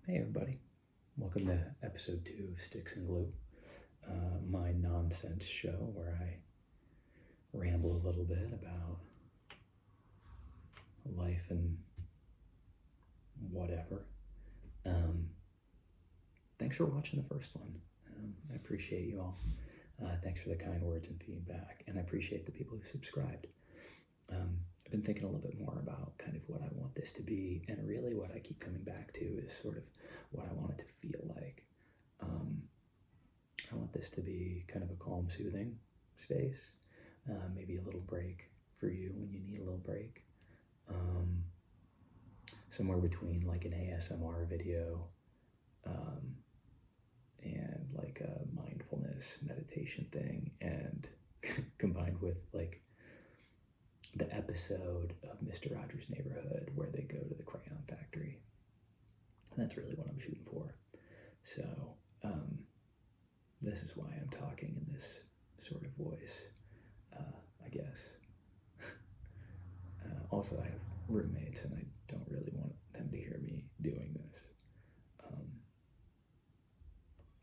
Hey everybody, welcome to episode 2 of Sticks and Glue, my nonsense show where I ramble a little bit about life and whatever. Thanks for watching the first one. I appreciate you all. Thanks for the kind words and feedback, and I appreciate the people who subscribed. I've been thinking a little bit more about kind of what I want this to be, and really what I keep coming back to is sort of what I want it to feel like. I want this to be kind of a calm, soothing space, maybe a little break for you when you need a little break. Somewhere between like an ASMR video and like a mindfulness meditation thing, and combined with like the episode of Mr. Rogers' Neighborhood where they go to the crayon factory. And that's really what I'm shooting for. So this is why I'm talking in this sort of voice, I guess. Also, I have roommates and I don't really want them to hear me doing this.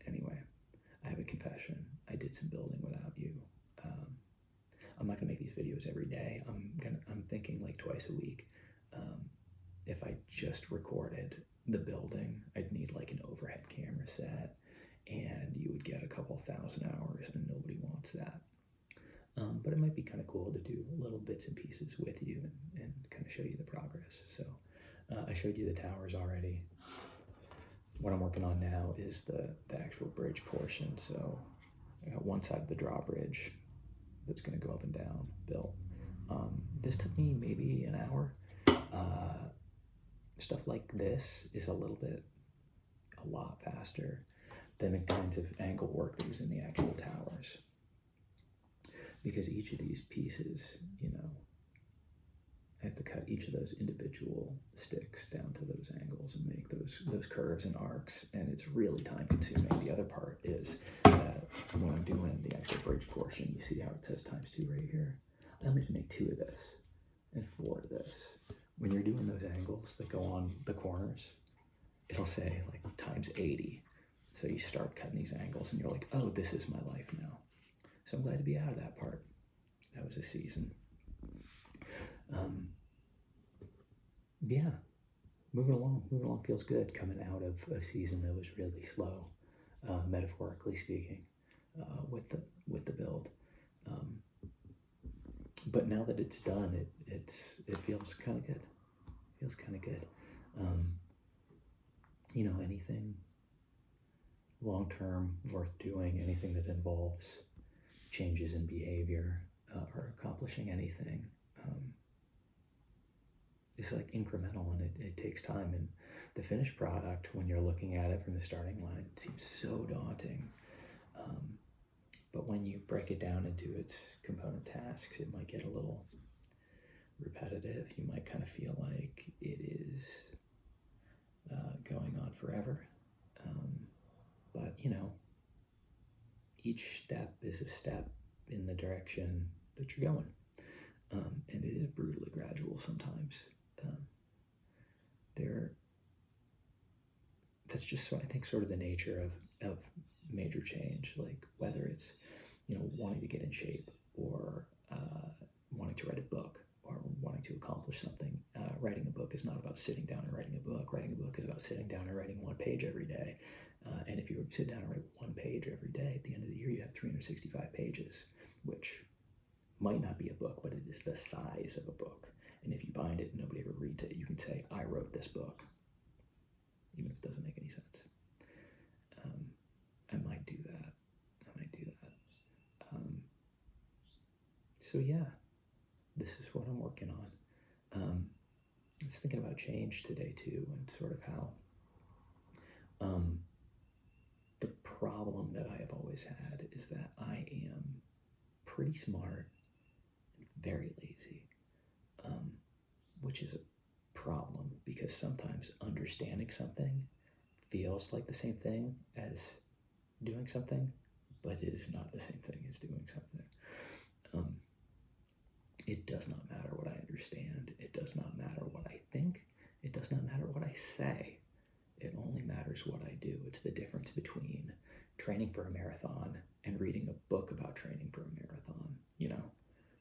Anyway, I have a confession. I did some building without you. I'm not gonna make these videos every day. I'm thinking like twice a week. If I just recorded the building, I'd need like an overhead camera set, and you would get a couple thousand hours, and nobody wants that. But it might be kind of cool to do little bits and pieces with you and kind of show you the progress. So I showed you the towers already. What I'm working on now is the actual bridge portion. So I got one side of the drawbridge that's going to go up and down built. This took me maybe an hour. Stuff like this is a lot faster than the kinds of angle work that was in the actual towers. Because each of these pieces, I have to cut each of those individual sticks down to those angles and make those curves and arcs, and it's really time consuming. The other part is that when I'm doing the actual bridge portion, you see how it says ×2 right here? I only have to make 2 of this and 4 of this. When you're doing those angles that go on the corners, it'll say like ×80. So you start cutting these angles and you're like, oh, this is my life now. So I'm glad to be out of that part. That was a season. Yeah, moving along feels good, coming out of a season that was really slow, metaphorically speaking, with the build. But now that it's done, it feels kind of good. Feels kind of good. Anything long-term worth doing, anything that involves changes in behavior or accomplishing anything, is like incremental, and it takes time. And the finished product, when you're looking at it from the starting line, seems so daunting. But when you break it down into its component tasks, it might get a little repetitive. You might kind of feel like it is going on forever. But each step is a step in the direction that you're going. And it is brutally gradual sometimes. That's just, I think, sort of the nature of major change, like whether it's, wanting to get in shape, or wanting to write a book, or wanting to accomplish something. Writing a book is not about sitting down and writing a book. Writing a book is about sitting down and writing 1 page every day. And if you sit down and write 1 page every day, at the end of the year, you have 365 pages, which might not be a book, but it is the size of a book. And if you bind it and nobody ever reads it, you can say, I wrote this book, even if it doesn't make any sense. I might do that. So yeah, this is what I'm working on. I was thinking about change today too, and sort of how the problem that I have always had is that I am pretty smart and very lazy, which is a problem because sometimes understanding something feels like the same thing as doing something, but it is not the same thing as doing something. It does not matter what I understand. It does not matter what I think. It does not matter what I say. It only matters what I do. It's the difference between training for a marathon and reading a book about training for a marathon.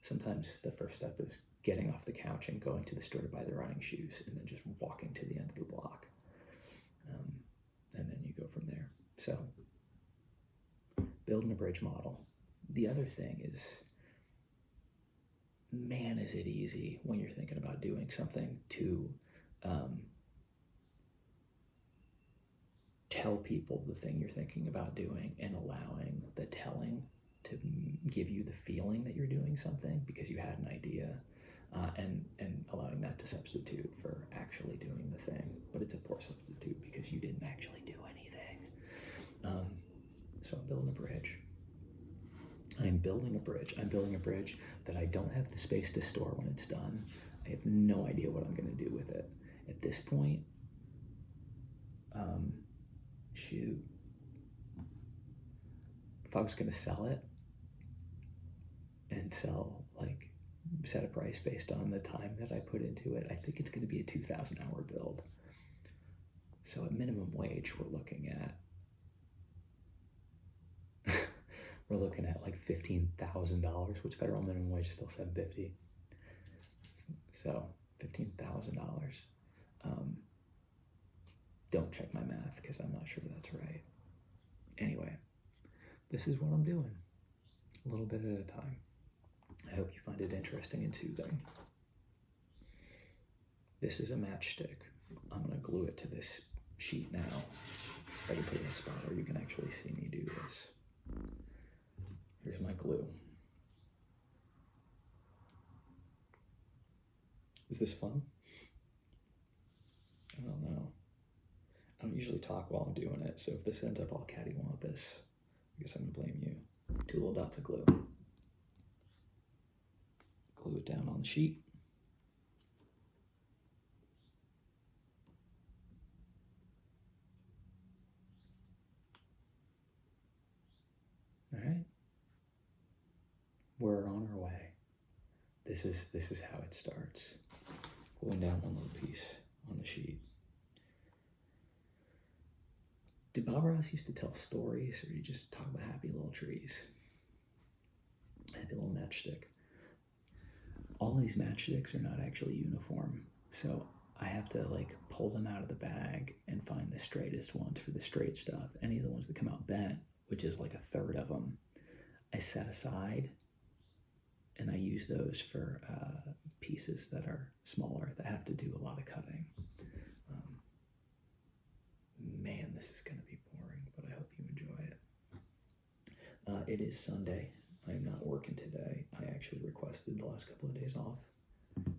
Sometimes the first step is getting off the couch and going to the store to buy the running shoes, and then just walking to the end of the block. And then you go from there. So, building a bridge model. The other thing is, man, is it easy when you're thinking about doing something to tell people the thing you're thinking about doing, and allowing the telling to give you the feeling that you're doing something because you had an idea, and allowing that to substitute for actually doing the thing. But it's a poor substitute because you didn't actually do anything. So I'm building a bridge. I'm building a bridge that I don't have the space to store when it's done. I have no idea what I'm going to do with it. At this point, if I was going to sell it and set a price based on the time that I put into it, I think it's going to be a 2,000 hour build. So at minimum wage, we're looking at like $15,000, which federal minimum wage is still $750. So $15,000. Don't check my math because I'm not sure that's right. Anyway, this is what I'm doing, a little bit at a time. I hope you find it interesting and soothing. This is a matchstick. I'm going to glue it to this sheet now. I can put it in a spot where you can actually see me do this. Here's my glue. Is this fun? I don't know. I don't usually talk while I'm doing it, so if this ends up all cattywampus, I guess I'm gonna blame you. 2 little dots of glue. Glue it down on the sheet. All right. We're on our way. This is how it starts. Gluing down one little piece on the sheet. Did Bob Ross used to tell stories, or did he just talk about happy little trees? Happy little matchstick. All these matchsticks are not actually uniform, so I have to pull them out of the bag and find the straightest ones for the straight stuff. Any of the ones that come out bent, which is like a third of them, I set aside, and I use those for pieces that are smaller, that have to do a lot of cutting. Man, this is going to be boring, but I hope you enjoy it. It is Sunday. I am not working today. I actually requested the last couple of days off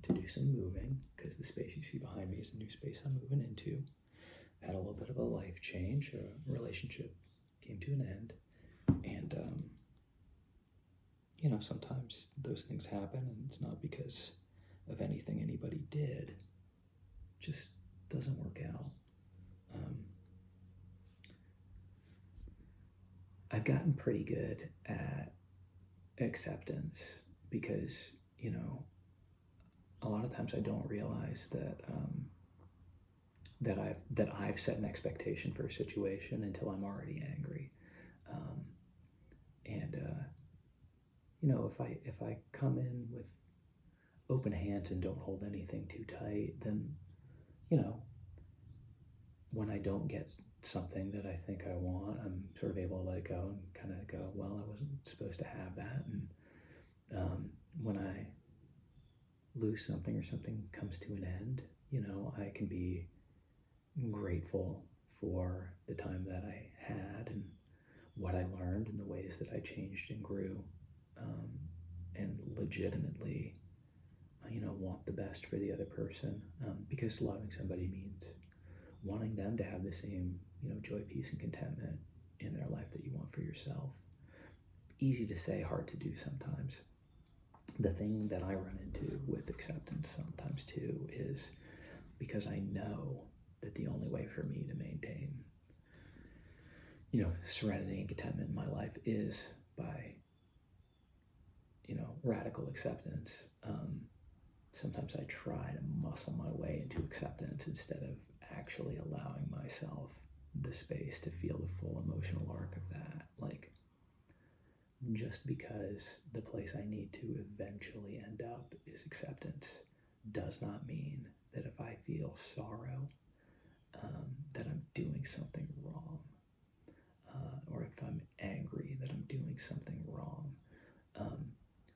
to do some moving, because the space you see behind me is a new space I'm moving into. I had a little bit of a life change. A relationship came to an end, and sometimes those things happen, and it's not because of anything anybody did. It just doesn't work out. I've gotten pretty good at acceptance because, a lot of times I don't realize that I've set an expectation for a situation until I'm already angry. If I come in with open hands and don't hold anything too tight, then, when I don't get something that I think I want, I'm sort of able to let it go and kind of go, well, I wasn't supposed to have that. And when I lose something or something comes to an end, I can be grateful for the time that I had and what I learned and the ways that I changed and grew, and legitimately, want the best for the other person, because loving somebody means wanting them to have the same, joy, peace, and contentment in their life that you want for yourself. Easy to say, hard to do sometimes. The thing that I run into with acceptance sometimes too is because I know that the only way for me to maintain, serenity and contentment in my life is by, radical acceptance. Sometimes I try to muscle my way into acceptance instead of actually allowing myself the space to feel the full emotional arc of that. Like, just because the place I need to eventually end up is acceptance does not mean that if I feel sorrow, that I'm doing something wrong, or if I'm angry that I'm doing something wrong.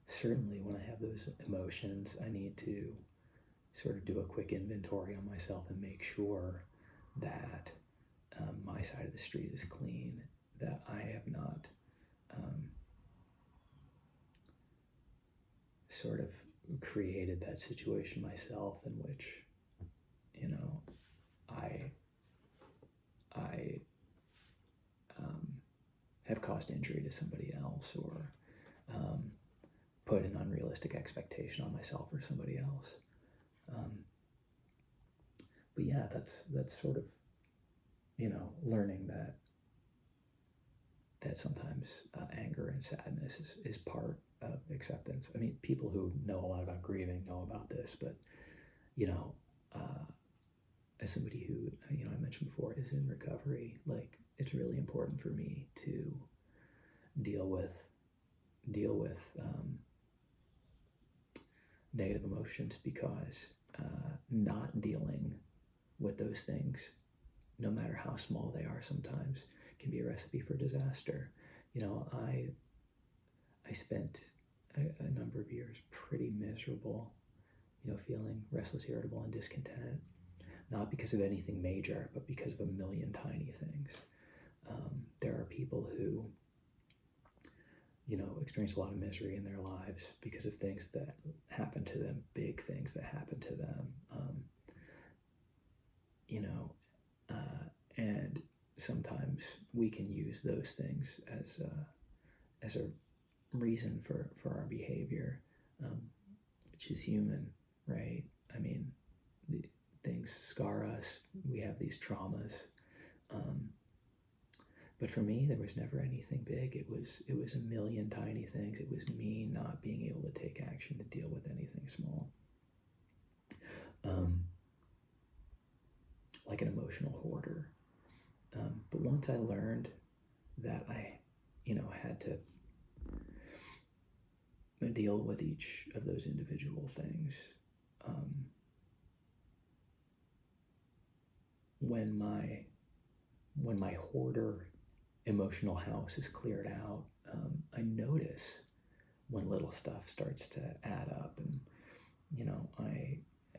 Certainly, when I have those emotions, I need to sort of do a quick inventory on myself and make sure that my side of the street is clean, that I have not sort of created that situation myself in which, you know, I have caused injury to somebody else, or put an unrealistic expectation on myself or somebody else. But yeah, that's sort of, learning that sometimes anger and sadness is part of acceptance. I mean, people who know a lot about grieving know about this, but uh, as somebody who I mentioned before is in recovery, like, it's really important for me to deal with negative emotions, because not dealing with those things, no matter how small they are, sometimes can be a recipe for disaster. I spent a number of years pretty miserable, feeling restless, irritable, and discontent, not because of anything major, but because of a million tiny things. There are people who, experience a lot of misery in their lives because of things that happen to them, big things that happen to them, and sometimes we can use those things as a reason for our behavior, which is human, right? I mean, things scar us. We have these traumas. But for me, there was never anything big. It was a million tiny things. It was me not being able to take action to deal with anything small. Like an emotional hoarder. But once I learned that I, had to deal with each of those individual things, when my hoarder emotional house is cleared out, I notice when little stuff starts to add up, and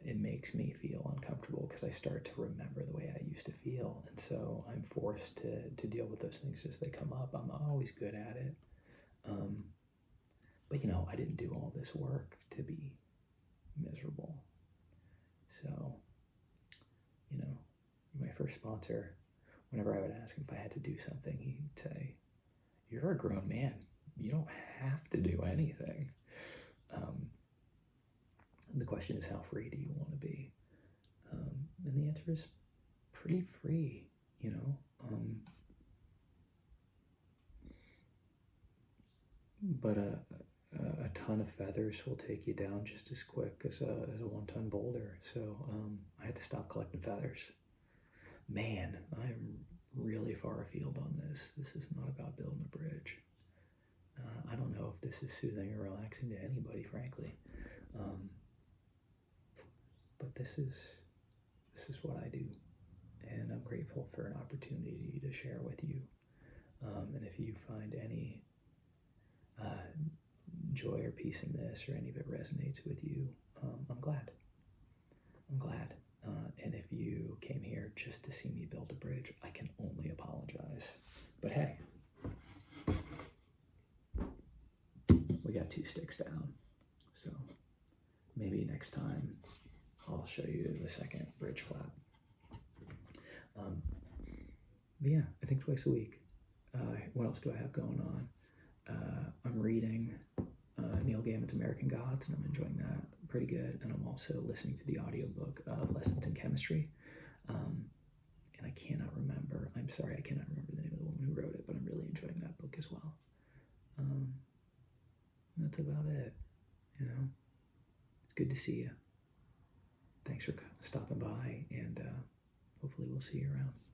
it makes me feel uncomfortable because I start to remember the way I used to feel, and so I'm forced to deal with those things as they come up. I'm not always good at it, but I didn't do all this work to be miserable. So, my first sponsor, whenever I would ask him if I had to do something, he'd say, "You're a grown man. You don't have to do anything." The question is, how free do you want to be? And the answer is pretty free, but a ton of feathers will take you down just as quick as a 1-ton boulder. So I had to stop collecting feathers. Man, I'm really far afield on this. This is not about building a bridge. I don't know if this is soothing or relaxing to anybody, frankly. But this is what I do, and I'm grateful for an opportunity to share with you. And if you find any joy or peace in this, or any of it resonates with you, I'm glad. And if you came here just to see me build a bridge, I can only apologize. But hey, we got 2 sticks down, so maybe next time I'll show you the second bridge flap. But yeah, I think twice a week. What else do I have going on? I'm reading Neil Gaiman's American Gods, and I'm enjoying that pretty good. And I'm also listening to the audiobook of Lessons in Chemistry. And I cannot remember the name of the woman who wrote it, but I'm really enjoying that book as well. That's about it. It's good to see you. Thanks for stopping by, and hopefully hopefully we'll see you around.